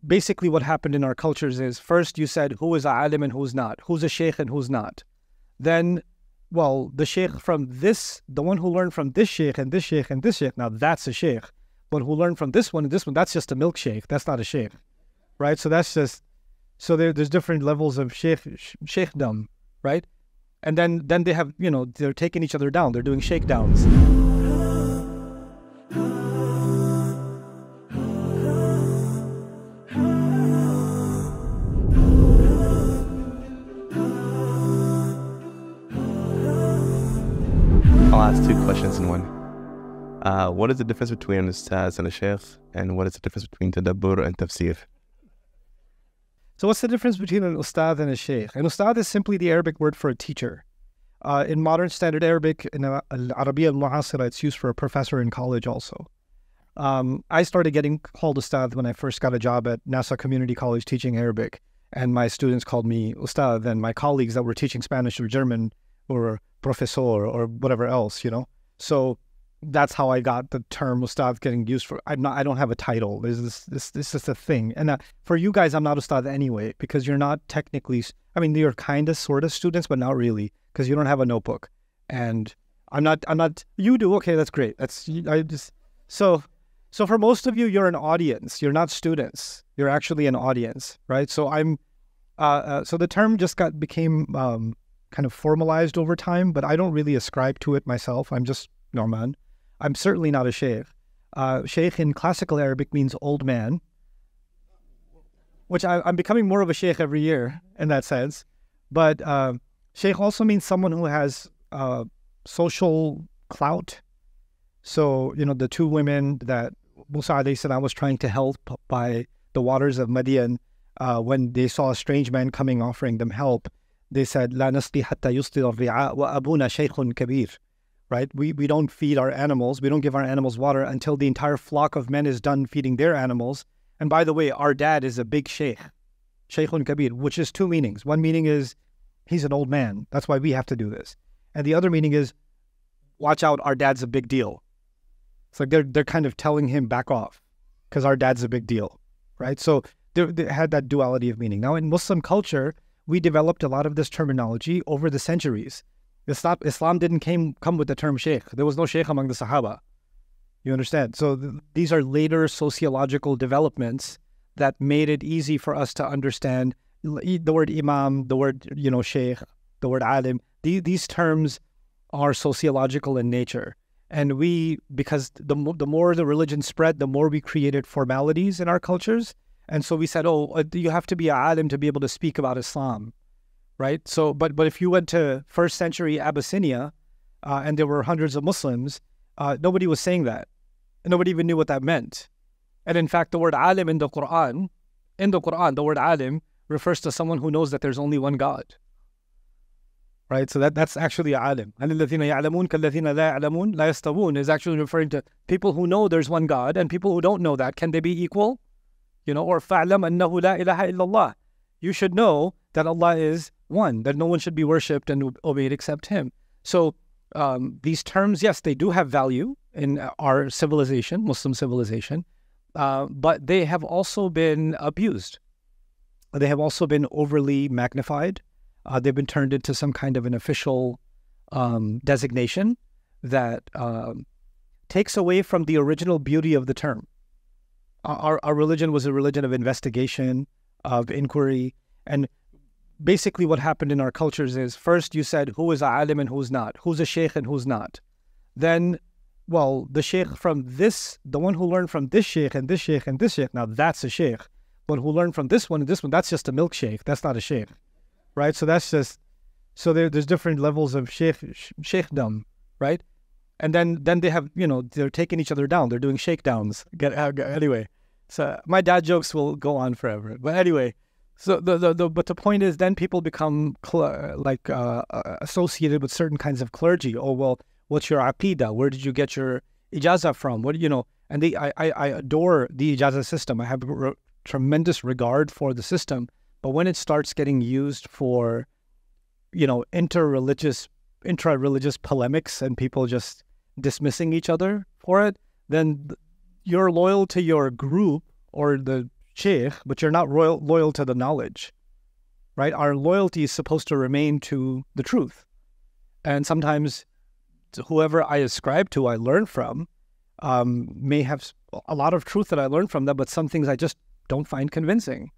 basically what happened in our cultures is first you said who is a alim and who's not, who's a sheikh and who's not. Then, well, the sheikh from this, the one who learned from this sheikh and this sheikh and this sheikh, now that's a sheikh. But who learned from this one and this one, that's just a milkshake. That's not a sheikh, right? So that's just, so there's different levels of sheikhdom, right? And then they have, they're taking each other down. They're doing shakedowns. I'll ask two questions in one. What is the difference between an ustaz and a sheikh? And what is the difference between tadabbur and tafsir? So what's the difference between an ustad and a sheikh? An ustad is simply the Arabic word for a teacher. In modern standard Arabic, in Al-Arabiya al-Mu'asira, it's used for a professor in college also. I started getting called ustad when I first got a job at NASA Community College teaching Arabic. And my students called me ustad, and my colleagues that were teaching Spanish or German or professor or whatever else, So that's how I got the term ustad getting used for. I don't have a title. This is a thing. And for you guys, I'm not ustad anyway, because you're not technically, you're kind of sort of students, but not really, because you don't have a notebook. And I'm not, you do, okay, that's great. So for most of you, you're an audience. You're not students. You're actually an audience, right? So so the term just became kind of formalized over time, but I don't really ascribe to it myself. I'm just Nouman. I'm certainly not a sheikh. Sheikh in classical Arabic means old man, which I'm becoming more of a sheikh every year in that sense. But sheikh also means someone who has social clout. So, the two women that Musa alayhi salam was trying to help by the waters of Madian, when they saw a strange man coming offering them help, they said, "La nasqi hatta yusqi ar-ri'a wa abuna shaykhun kabir." Right? We don't feed our animals. We don't give our animals water until the entire flock of men is done feeding their animals. And by the way, our dad is a big sheikh, shaykhun kabir, which is two meanings. One meaning is he's an old man. That's why we have to do this. And the other meaning is, watch out, our dad's a big deal. It's like they're kind of telling him back off because our dad's a big deal, right? So they had that duality of meaning. Now in Muslim culture, we developed a lot of this terminology over the centuries. Islam didn't come with the term sheikh. There was no sheikh among the Sahaba. You understand? So these are later sociological developments that made it easy for us to understand the word imam, the word, sheikh, the word alim. These terms are sociological in nature. And because the more the religion spread, the more we created formalities in our cultures. And so we said, you have to be a alim to be able to speak about Islam. Right? So, but if you went to first century Abyssinia, and there were hundreds of Muslims, nobody was saying that. Nobody even knew what that meant. And in fact, the word alim in the Quran, the word alim refers to someone who knows that there's only one God. Right? So that's actually alim. الَّذِينَ يَعْلَمُونَ كَالَّذِينَ لَا يَعْلَمُونَ لَا يَسْتَوُونَ is actually referring to people who know there's one God and people who don't know that. Can they be equal? Or فَعْلَمْ أَنَّهُ لَا إِلَهَ إِلَّا اللَّهِ. You should know that Allah is one, that no one should be worshipped and obeyed except Him. So these terms, yes, they do have value in our civilization, Muslim civilization, but they have also been abused. They have also been overly magnified. They've been turned into some kind of an official designation that takes away from the original beauty of the term. Our religion was a religion of investigation, of inquiry, and basically what happened in our cultures is first you said who is a alim and who's not, who's a sheikh and who's not. Then, well, the sheikh from this, the one who learned from this sheikh and this sheikh and this sheikh, now that's a sheikh. But who learned from this one and this one, that's just a milkshake. That's not a sheikh, right? So that's just, so there's different levels of sheikhdom, right? And then they have, they're taking each other down. They're doing shakedowns. Anyway, so my dad jokes will go on forever. But anyway, so but the point is, then people become associated with certain kinds of clergy. Oh, well, what's your aqidah? Where did you get your ijazah from? And I adore the ijazah system. I have tremendous regard for the system. But when it starts getting used for, intra-religious polemics and people just dismissing each other for it, then you're loyal to your group or the sheikh, but you're not loyal to the knowledge, right? Our loyalty is supposed to remain to the truth. And sometimes whoever I ascribe to, I learn from, may have a lot of truth that I learned from them, but some things I just don't find convincing.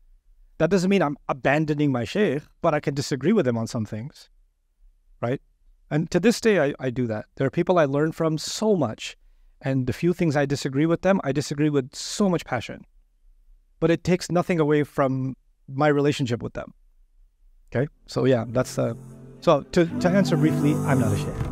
That doesn't mean I'm abandoning my sheikh, but I can disagree with him on some things, right? And to this day, I do that. There are people I learn from so much, and the few things I disagree with them, I disagree with so much passion. But it takes nothing away from my relationship with them. Okay? So yeah, that's... So to answer briefly, I'm not a sheikh.